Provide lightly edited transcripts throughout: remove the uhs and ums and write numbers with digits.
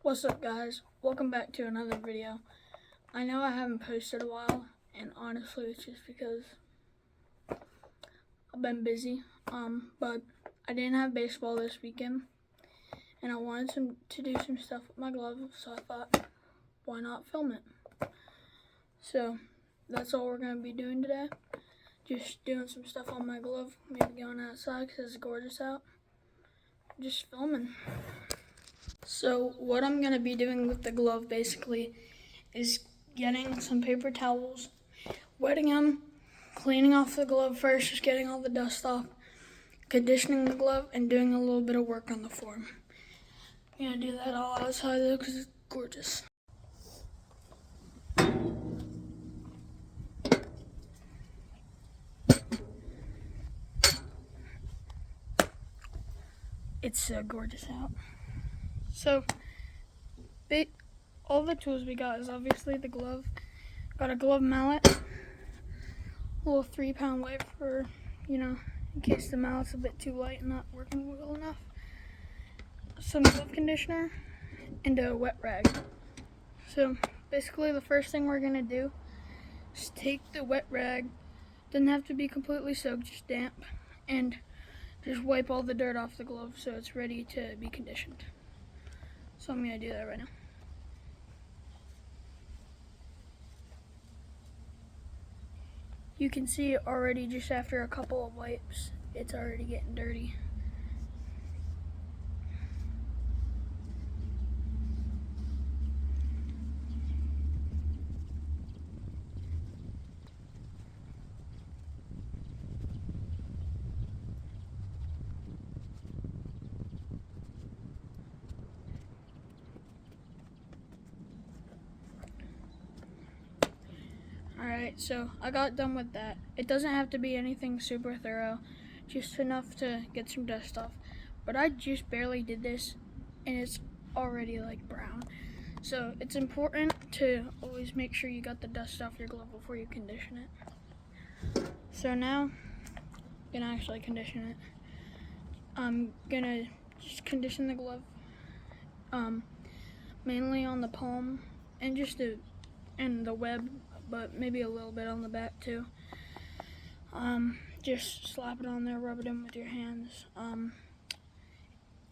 What's up, guys? Welcome back to another video. I know I haven't posted a while, and honestly it's just because I've been busy. But I didn't have baseball this weekend, and I wanted to do some stuff with my glove, so I thought, why not film it? So that's all we're going to be doing today. Just doing some stuff on my glove, maybe going outside because it's gorgeous out. Just filming. So what I'm going to be doing with the glove basically is getting some paper towels, wetting them, cleaning off the glove first, just getting all the dust off, conditioning the glove, and doing a little bit of work on the form. I'm going to do that all outside though because it's gorgeous. It's so gorgeous out. So, all the tools we got is obviously the glove. Got a glove mallet, a little 3-pound weight for, in case the mallet's a bit too light and not working well enough. Some glove conditioner, and a wet rag. So basically the first thing we're gonna do is take the wet rag, doesn't have to be completely soaked, just damp, and just wipe all the dirt off the glove so it's ready to be conditioned. So I'm gonna do that right now. You can see already just after a couple of wipes, it's already getting dirty. Alright, so I got done with that. It doesn't have to be anything super thorough, just enough to get some dust off. But I just barely did this, and it's already like brown. So it's important to always make sure you got the dust off your glove before you condition it. So now, I'm gonna actually condition it. I'm gonna just condition the glove, mainly on the palm and and the web, but maybe a little bit on the back too. Just slap it on there, rub it in with your hands.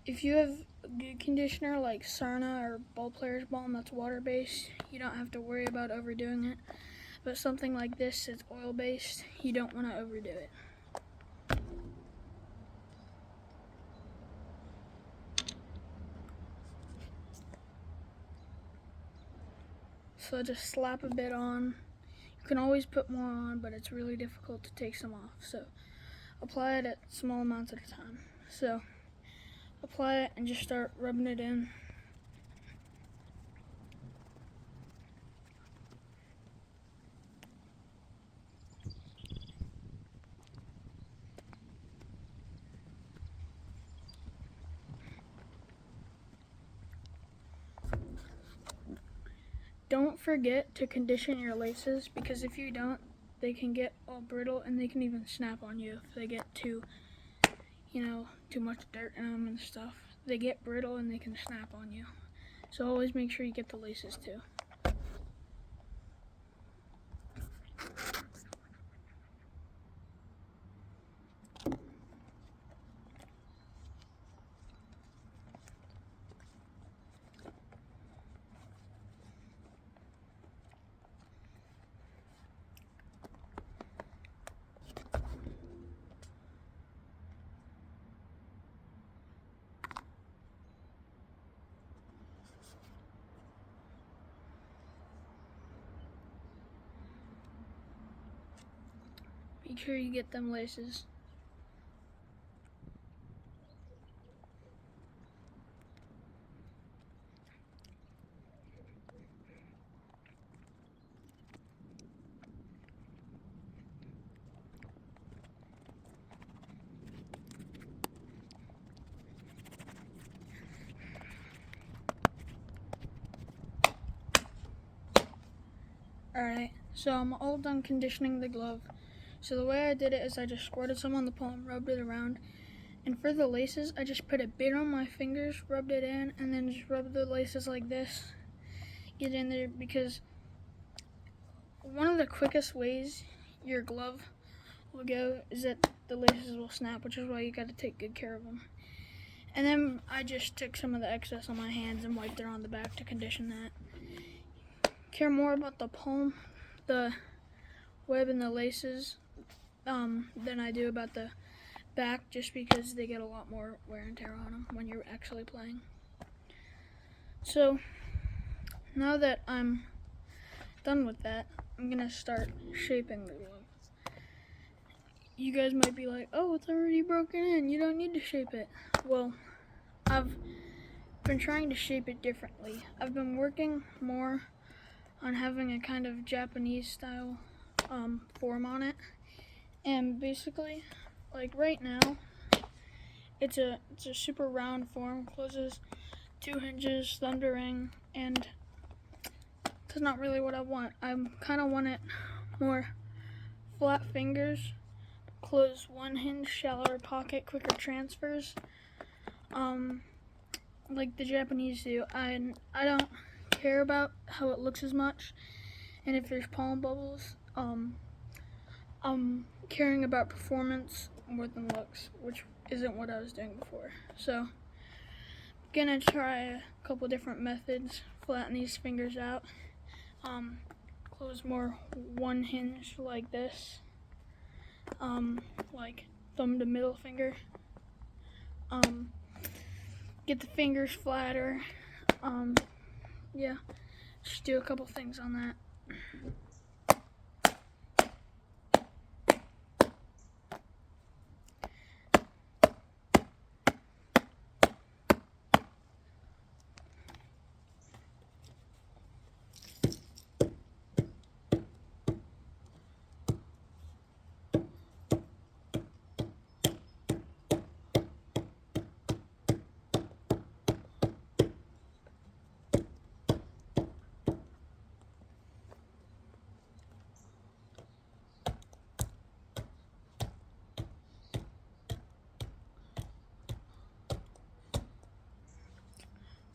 If you have a good conditioner like Sarna or Ball Player's Balm that's water-based, you don't have to worry about overdoing it. But something like this that's oil-based, you don't want to overdo it. So just slap a bit on. You can always put more on, but it's really difficult to take some off. So apply it at small amounts at a time. So apply it and just start rubbing it in. Don't forget to condition your laces, because if you don't, they can get all brittle and they can even snap on you if they get too much dirt in them and stuff. They get brittle and they can snap on you. So always make sure you get the laces too. Make sure you get them laces. Alright, so I'm all done conditioning the glove. So the way I did it is I just squirted some on the palm, rubbed it around, And for the laces, I just put a bit on my fingers, rubbed it in, and then just rub the laces like this. Get in there, because one of the quickest ways your glove will go is that the laces will snap, which is why you got to take good care of them. And then I just took some of the excess on my hands and wiped it on the back to condition that. Care more about the palm, the web, and the laces than I do about the back, just because they get a lot more wear and tear on them when you're actually playing. So now that I'm done with that, I'm gonna start shaping the glove. You guys might be like, oh, it's already broken in, you don't need to shape it. Well, I've been trying to shape it differently. I've been working more on having a kind of Japanese style form on it. And basically, like right now, it's a super round form, closes 2 hinges, thunder ring, and that's not really what I want. I kind of want it more flat fingers, close 1 hinge, shallower pocket, quicker transfers, like the Japanese do. I don't care about how it looks as much, and if there's palm bubbles, I'm caring about performance more than looks, which isn't what I was doing before. So I'm gonna try a couple different methods, flatten these fingers out, close more 1 hinge like this, like thumb to middle finger, get the fingers flatter, yeah, just do a couple things on that.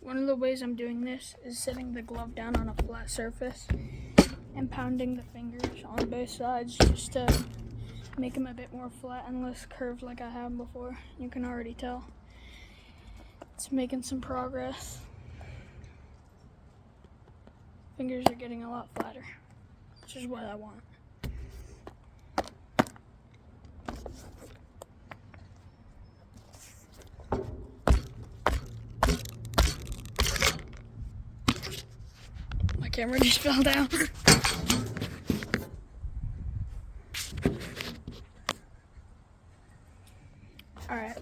One of the ways I'm doing this is setting the glove down on a flat surface and pounding the fingers on both sides just to make them a bit more flat and less curved like I have before. You can already tell it's making some progress. Fingers are getting a lot flatter, which is what I want. My camera just fell down. All right.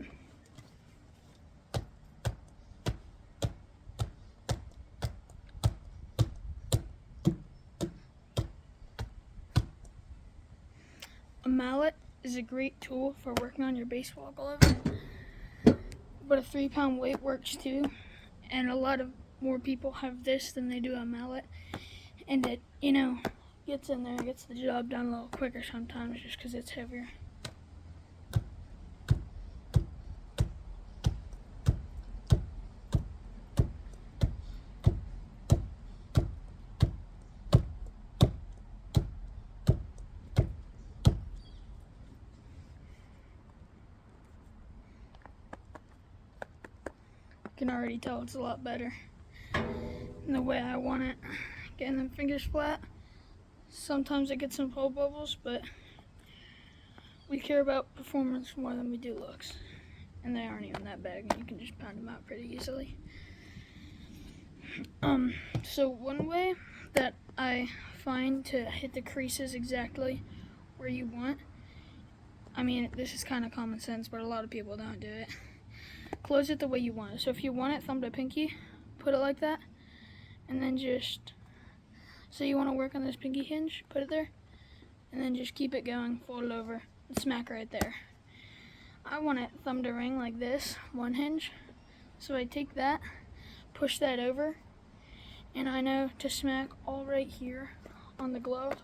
A mallet is a great tool for working on your baseball glove, but a 3-pound weight works too, and a lot of more people have this than they do a mallet, and it, gets in there, gets the job done a little quicker sometimes just because it's heavier. You can already tell it's a lot better in the way I want it. Getting them fingers flat. Sometimes it gets some pull bubbles, but we care about performance more than we do looks. And they aren't even that big, and you can just pound them out pretty easily. So one way that I find to hit the creases exactly where you want, I mean, this is kind of common sense, but a lot of people don't do it. Close it the way you want it. So if you want it thumb to pinky, put it like that, and then just, so you want to work on this pinky hinge, put it there, and then just keep it going, fold it over, and smack right there. I want it thumb to ring like this, 1 hinge, so I take that, push that over, and I know to smack all right here on the glove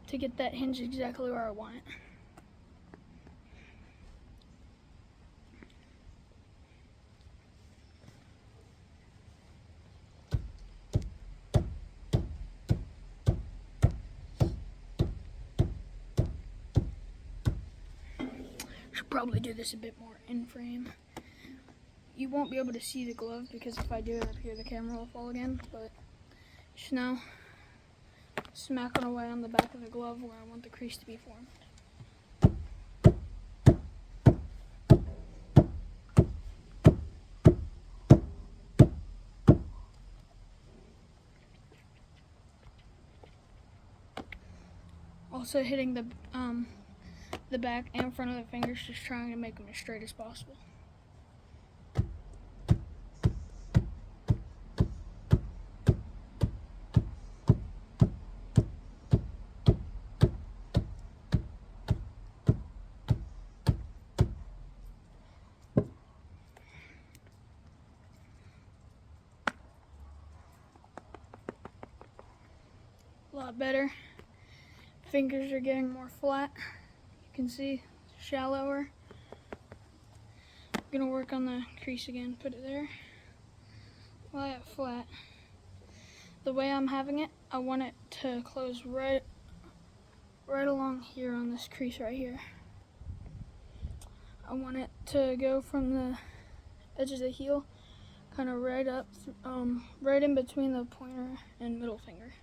to get that hinge exactly where I want it. probably do this a bit more in frame. You won't be able to see the glove because if I do it up here, the camera will fall again, but just now, smacking away on the back of the glove where I want the crease to be formed. Also hitting the back and front of the fingers, just trying to make them as straight as possible. A lot better. Fingers are getting more flat. You can see shallower. I'm gonna work on the crease again. Put it there. Flat. The way I'm having it, I want it to close right along here on this crease right here. I want it to go from the edge of the heel, kind of right up, right in between the pointer and middle finger.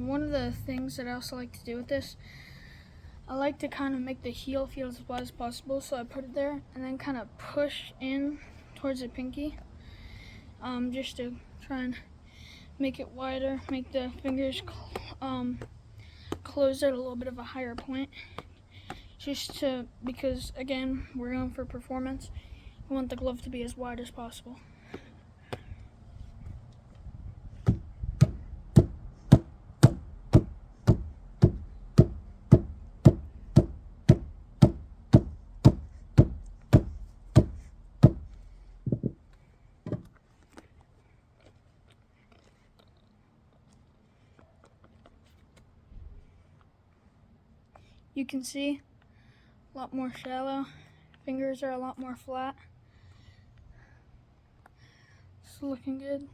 One of the things that I also like to do with this, I like to kind of make the heel feel as wide as possible, so I put it there and then kind of push in towards the pinky, just to try and make it wider, make the fingers close at a little bit of a higher point, because again, we're going for performance. We want the glove to be as wide as possible. You can see a lot more shallow. Fingers are a lot more flat. It's looking good.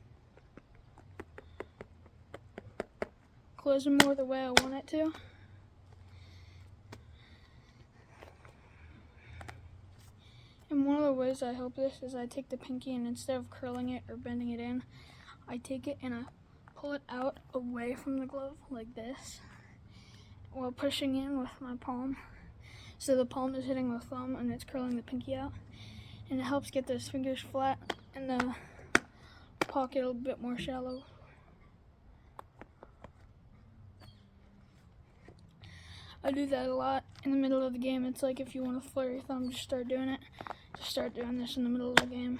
Closing more the way I want it to. And one of the ways I help this is I take the pinky and instead of curling it or bending it in, I take it and I pull it out away from the glove like this, while pushing in with my palm. So the palm is hitting the thumb and it's curling the pinky out. And it helps get those fingers flat and the pocket a bit more shallow. I do that a lot in the middle of the game. It's like if you want to flare your thumb, just start doing it. Just start doing this in the middle of the game.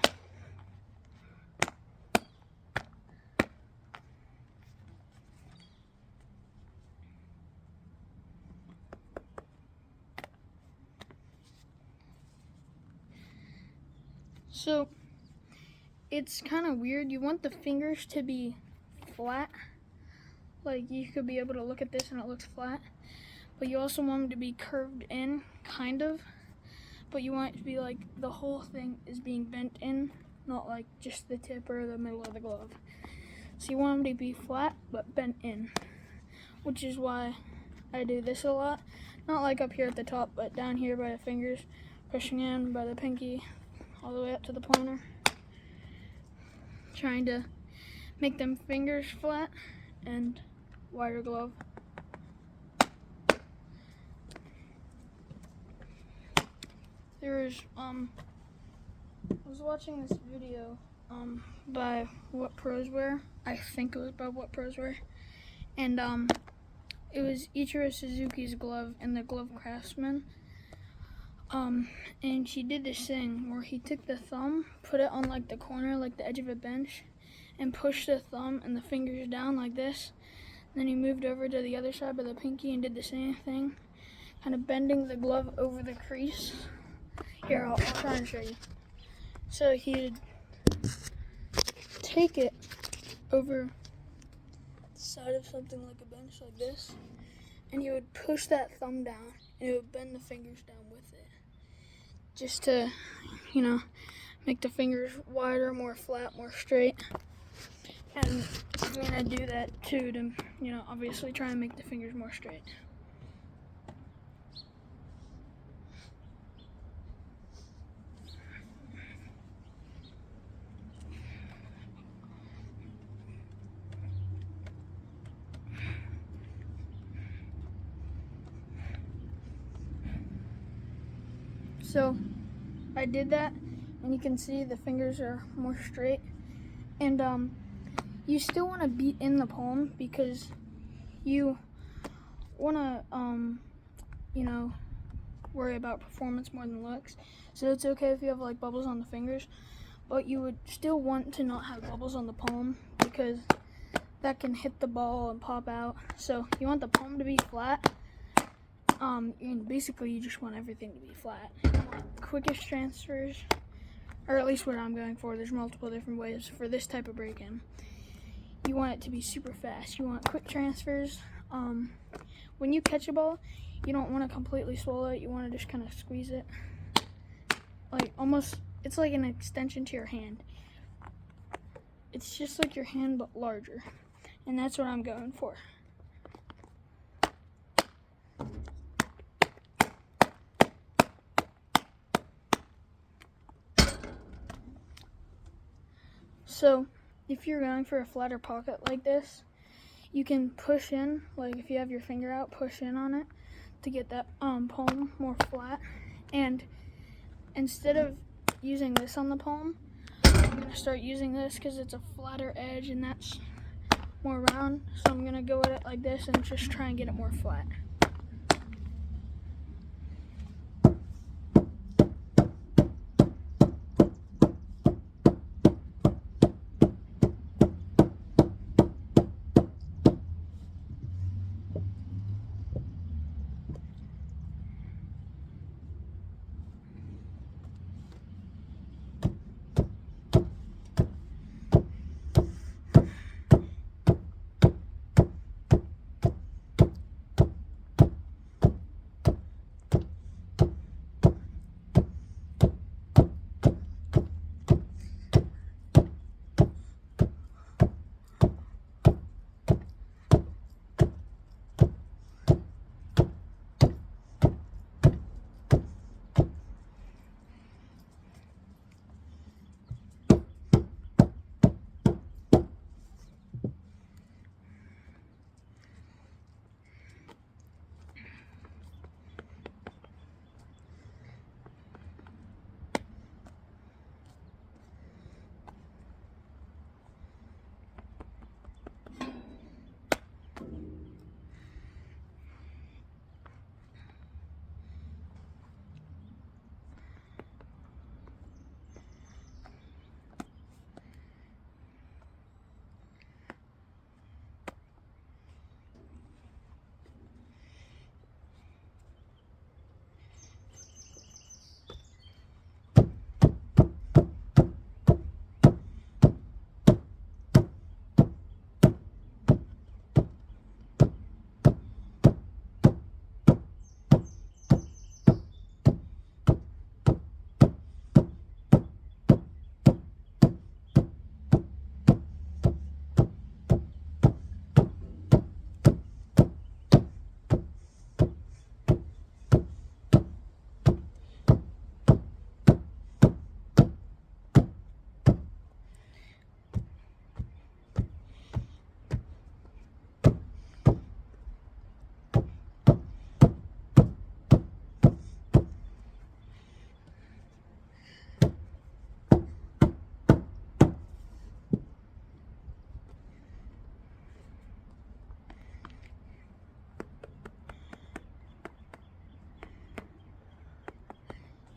So it's kind of weird. You want the fingers to be flat. Like you could be able to look at this and it looks flat. But you also want them to be curved in, kind of. But you want it to be like the whole thing is being bent in, not like just the tip or the middle of the glove. So you want them to be flat but bent in, which is why I do this a lot. Not like up here at the top, but down here by the fingers, pushing in by the pinky, all the way up to the pointer. Trying to make them fingers flat and wider glove. I was watching this video by What Pros Wear. I think it was by What Pros Wear. And it was Ichiro Suzuki's glove in the Glove Craftsman. And she did this thing where he took the thumb, put it on like the corner, like the edge of a bench, and pushed the thumb and the fingers down like this. Then he moved over to the other side by the pinky and did the same thing, kind of bending the glove over the crease. Here, I'll try and show you. So he'd take it over the side of something like a bench like this, and he would push that thumb down, and it would bend the fingers down with it, just to, make the fingers wider, more flat, more straight. And I'm gonna do that too to, obviously try and make the fingers more straight. So I did that, and you can see the fingers are more straight. And you still want to beat in the palm because you want to, worry about performance more than looks. So it's okay if you have like bubbles on the fingers, but you would still want to not have bubbles on the palm because that can hit the ball and pop out. So you want the palm to be flat. And basically you just want everything to be flat. You want quickest transfers, or at least what I'm going for. There's multiple different ways for this type of break-in. You want it to be super fast. You want quick transfers. When you catch a ball, you don't want to completely swallow it. You want to just kind of squeeze it. Like almost, it's like an extension to your hand. It's just like your hand but larger. And that's what I'm going for. So if you're going for a flatter pocket like this, you can push in, like if you have your finger out, push in on it to get that palm more flat. And instead of using this on the palm, I'm gonna start using this because it's a flatter edge and that's more round. So I'm gonna go at it like this and just try and get it more flat.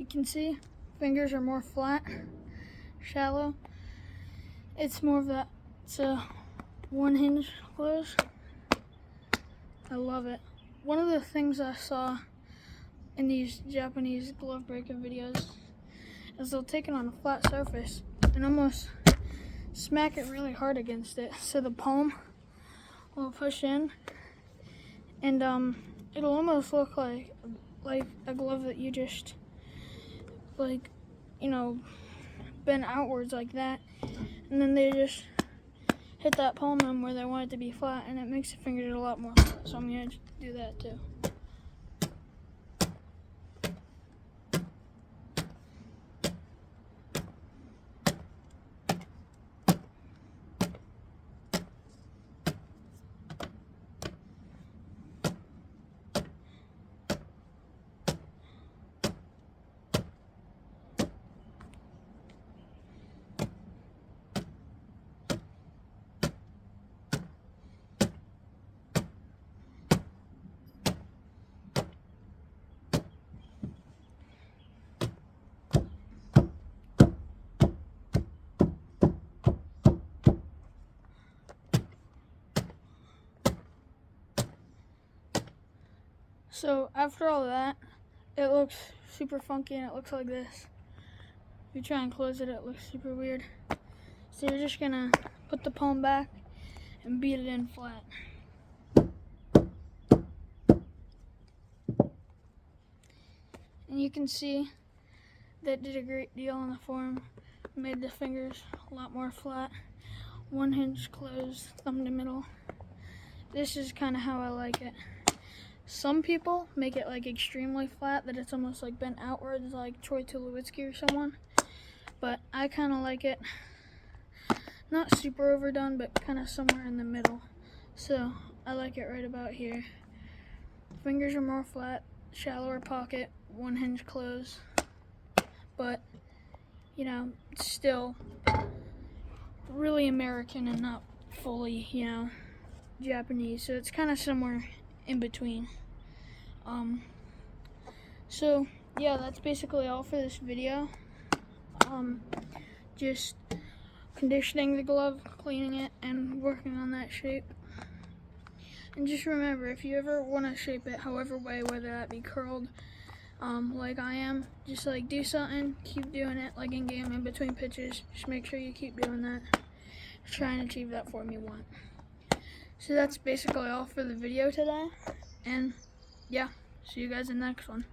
can see fingers are more flat, shallow. It's more of that, it's a one hinge close. I love it. One of the things I saw in these Japanese glove breaking videos is they'll take it on a flat surface and almost smack it really hard against it, so the palm will push in, and it'll almost look like a glove that you just bend outwards like that, and then they just hit that palm in where they want it to be flat, and it makes the fingers a lot more flat. So I'm gonna do that too. So after all that, it looks super funky and it looks like this. If you try and close it, it looks super weird. So you're just gonna put the palm back and beat it in flat. And you can see that did a great deal on the form. Made the fingers a lot more flat. One hinge closed, thumb to middle. This is kind of how I like it. Some people make it like extremely flat, that it's almost like bent outwards, like Troy Tulowitzki or someone. But I kind of like it not super overdone, but kind of somewhere in the middle. So I like it right about here. Fingers are more flat, shallower pocket, one hinge close. But, you know, it's still really American and not fully, you know, Japanese. So it's kind of somewhere in between. So yeah, that's basically all for this video. Just conditioning the glove, cleaning it, and working on that shape. And just remember, if you ever want to shape it however way, whether that be curled like I am, just like do something, keep doing it, like in game, in between pitches. Just make sure you keep doing that. Try and achieve that form you want. So that's basically all for the video today, and yeah, see you guys in the next one.